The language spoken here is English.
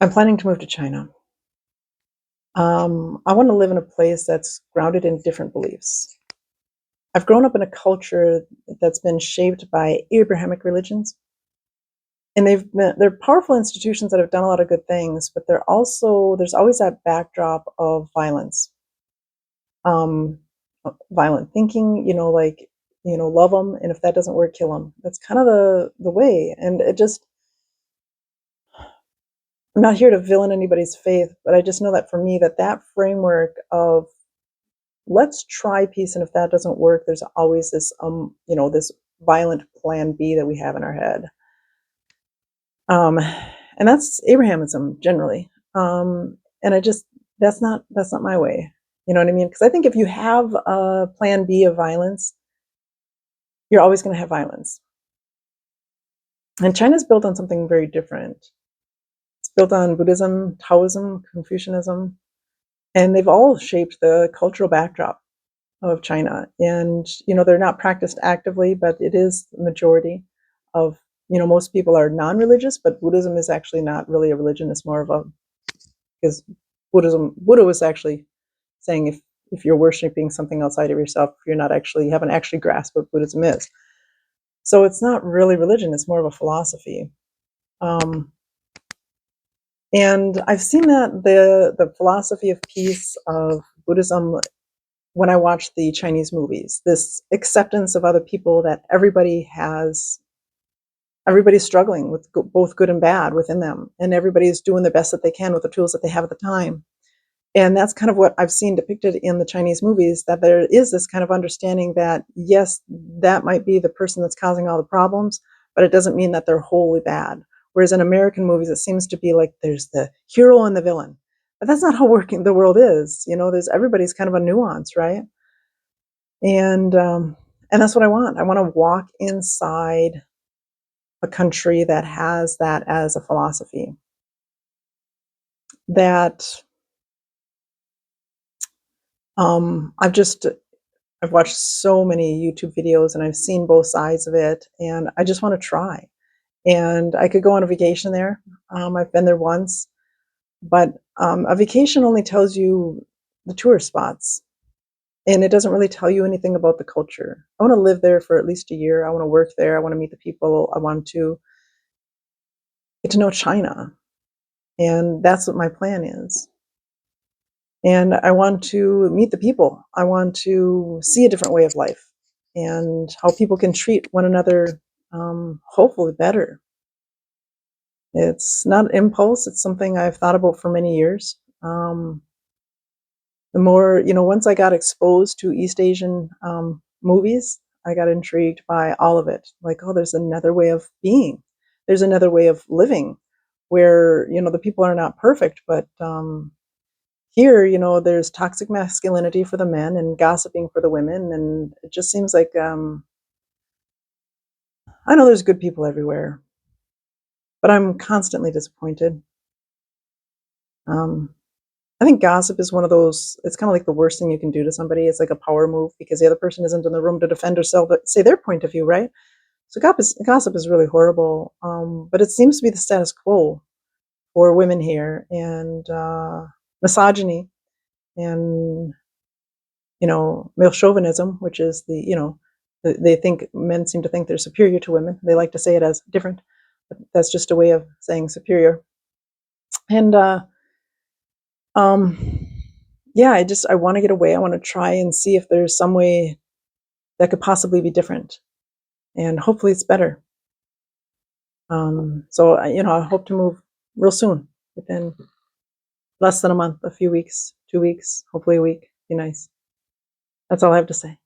I'm planning to move to China. I want to live in a place that's grounded in different beliefs. I've grown up in a culture that's been shaped by Abrahamic religions, and they're powerful institutions that have done a lot of good things, but there's always that backdrop of violence, um, violent thinking. Like love them, and if that doesn't work, kill them. That's kind of the way, and it just I'm not here to villain anybody's faith, but I just know that for me, that framework of let's try peace, and if that doesn't work, there's always this violent plan B that we have in our head. And that's Abrahamism generally. And I just that's not my way. You know what I mean? Because I think if you have a plan B of violence, you're always going to have violence. And China's built on something very different. It's built on Buddhism, Taoism, Confucianism, and they've all shaped the cultural backdrop of China. And they're not practiced actively, but it is the majority of most people are non-religious, but Buddhism is actually not really a religion. It's more of a because Buddha was actually saying if you're worshiping something outside of yourself, you haven't actually grasped what Buddhism is. So it's not really religion; it's more of a philosophy. Um, and I've seen that the philosophy of peace of Buddhism when I watch the Chinese movies, this acceptance of other people that everybody's struggling with both good and bad within them, and everybody's doing the best that they can with the tools that they have at the time. And that's kind of what I've seen depicted in the Chinese movies, that there is this kind of understanding that, yes, that might be the person that's causing all the problems, but it doesn't mean that they're wholly bad. Whereas in American movies, it seems to be like there's the hero and the villain. But that's not how working the world is. There's everybody's kind of a nuance, right? And that's what I want. I want to walk inside a country that has that as a philosophy. That I've watched so many YouTube videos and I've seen both sides of it, and I just want to try. And I could go on a vacation there. I've been there once, but a vacation only tells you the tourist spots, and it doesn't really tell you anything about the culture. I want to live there for at least a year. I want to work there. I want to meet the people. I want to get to know China. And that's what my plan is. And I want to meet the people. I want to see a different way of life and how people can treat one another, hopefully better. It's not impulse, it's something I've thought about for many years. The more, once I got exposed to East Asian movies, I got intrigued by all of it. Like, oh, there's another way of being, there's another way of living where, the people are not perfect, but here, there's toxic masculinity for the men and gossiping for the women. And it just seems like, I know there's good people everywhere, but I'm constantly disappointed. Um, I think gossip is one of those, it's kind of like the worst thing you can do to somebody. It's like a power move because the other person isn't in the room to defend herself, but say their point of view, right? So gossip is really horrible. But it seems to be the status quo for women here, and misogyny and, male chauvinism, which is they think men seem to think they're superior to women. They like to say it as different, but that's just a way of saying superior. And um, yeah, I want to get away. I want to try and see if there's some way that could possibly be different, and hopefully it's better. So I hope to move real soon, within less than a month, a few weeks, 2 weeks, hopefully a week. Be nice. That's all I have to say.